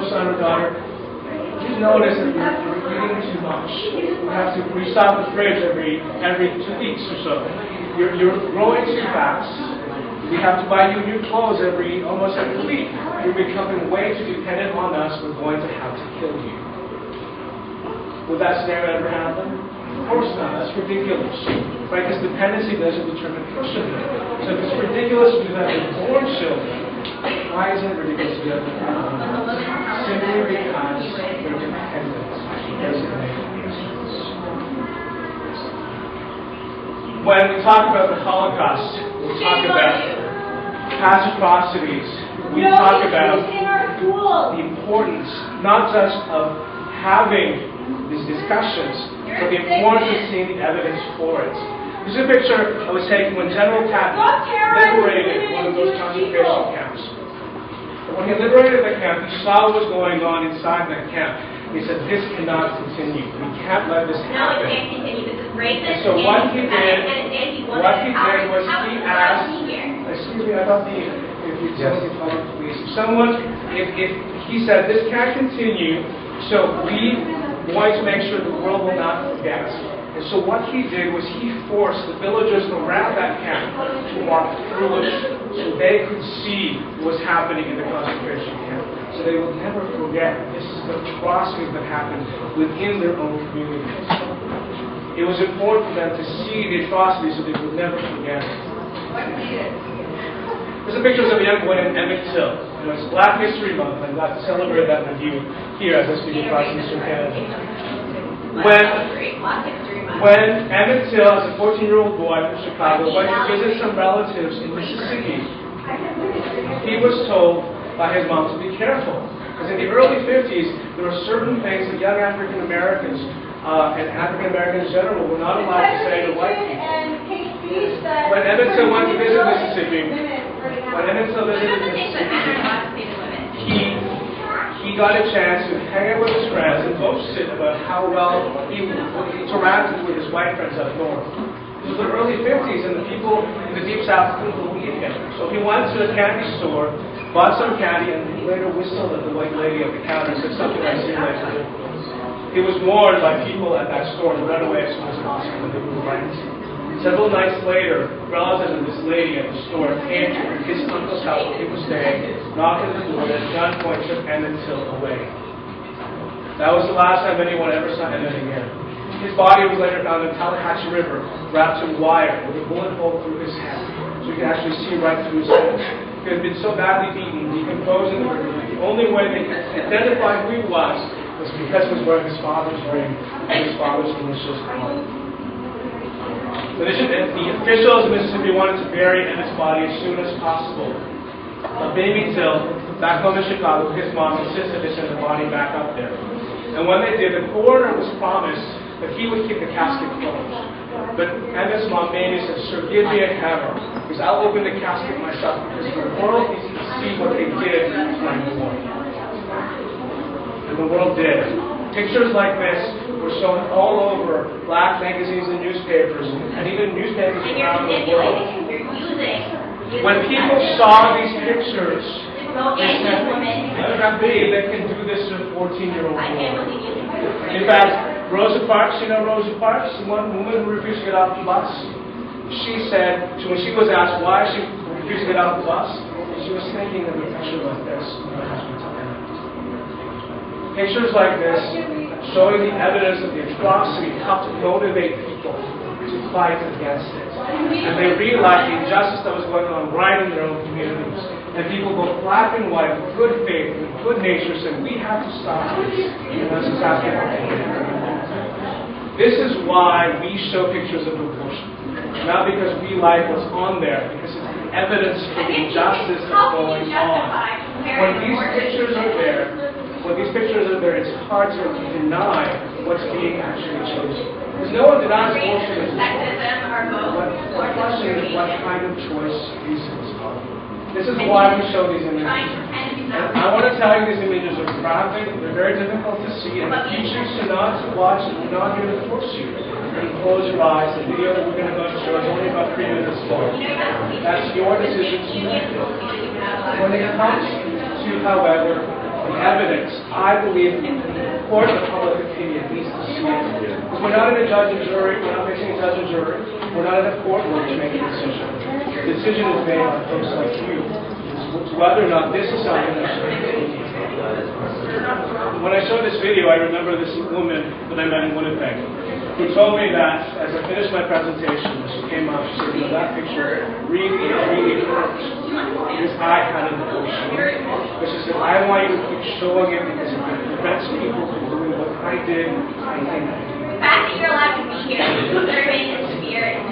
son or daughter, you notice that you're eating too much. You have to restock the fridge every 2 weeks or so. You're growing too fast. We have to buy you new clothes almost every week. You're becoming way too dependent on us. We're going to have to kill you. Would that scenario ever happen? Of course not. That's ridiculous. Right? Because dependency doesn't determine personhood. So if it's ridiculous to do that with born children, why isn't it ridiculous to do that with children? Simply because they're dependent. When we talk about the Holocaust, we talk about past atrocities. We talk about the importance, not just of having these discussions, but the importance of seeing the evidence for it. This is a picture I was taking when General Patton liberated one of those concentration camps. When he liberated the camp, he saw what was going on inside that camp. He said, this cannot continue. We can't let this happen. No, it can't continue. This is racist. So what he did was he asked, excuse me, I thought if you tell me, please. If he said, this can't continue, so we want to make sure the world will not forget. And so what he did was he forced the villagers around that camp to walk through it so they could see what was happening in the concentration camp. So they would never forget this is the atrocities that happened within their own communities. It was important for them to see the atrocities so they would never forget it. There's a picture of a young boy named Emmett Till. It's Black History Month. I'm glad to celebrate that with you here as I speak across Eastern Canada. When Emmett Till, as a 14-year-old boy from Chicago, went to visit some relatives in Mississippi, he was told by his mom to be careful. Because in the early 50s, there were certain things that young African Americans and African Americans in general were not allowed to say to white people. When Emmett Till went to visit Mississippi, he got a chance to hang out with his friends and boasted about how well he interacted with his white friends up north. It was the early 50s, and the people in the Deep South couldn't believe him. So he went to a candy store, bought some candy, and he later whistled at the white lady at the counter and said something like, "See you later." He was warned by people at that store to run away as soon as possible when they were right. Several nights later, relatives of this lady at the store came to his uncle's house where he was staying, knocked at the door, and at gunpoint took Emmett Till away. That was the last time anyone ever saw Emmett again. His body was later found in the Tallahatchie River, wrapped in wire, with a bullet hole through his head, so you could actually see right through his head. He had been so badly beaten, decomposed in the river, the only way they could identify who he was because he was wearing his father's ring and his father's initials on it. The officials of Mississippi wanted to bury Emmett's body as soon as possible. But baby Till, back home in Chicago, his mom insisted they send the body back up there. And when they did, the coroner was promised that he would keep the casket closed. But Emmett's mom, Mamie, said, "Sir, give me a hammer, because I'll open the casket myself, because the world needs to see what they did to my boy." And the world did. Pictures like this were shown all over black magazines and newspapers, and even newspapers around the world. When people saw these pictures, they said, "I can't believe they can do this to a 14-year-old boy." In fact, Rosa Parks, you know Rosa Parks, the one woman who refused to get off the bus? She said, when she was asked why she refused to get off the bus, she was thinking of a picture like this. Pictures like this, showing the evidence of the atrocity, helped motivate people to fight against it. And they realized the injustice that was going on right in their own communities. And people, both black and white, with good faith, with good nature, said, "We have to stop this." And that's exactly what they did. This is why we show pictures of abortion. Not because we like what's on there, because it's the evidence for the injustice that's going on. When these pictures are there, it's hard to deny what's being actually chosen. Because no one denies abortion is wrong. What question is what kind of choice is this? This is why we show these images. And I want to tell you these images are graphic, they're very difficult to see, and if you choose to not to watch it, we're not going to force you. You can close your eyes. The video that we're going to go to show is only about 3 minutes long. That's your decision to make. When it comes to, however, the evidence, I believe the court of public opinion needs to see it. Because we're not in a judge and jury, we're not mixing a judge and jury, we're not in a courtroom to make a decision. The decision is made by folks like you, whether or not this is something that should be. When I saw this video, I remember this woman that I met in Winnipeg, who told me that as I finished my presentation, she came up, she said, you know, that picture really, really hurts. Because I had an emotion. But she said, I want you to keep showing it because it prevents people from doing what I did. I think. The fact that you're allowed to be here is serving in spirit.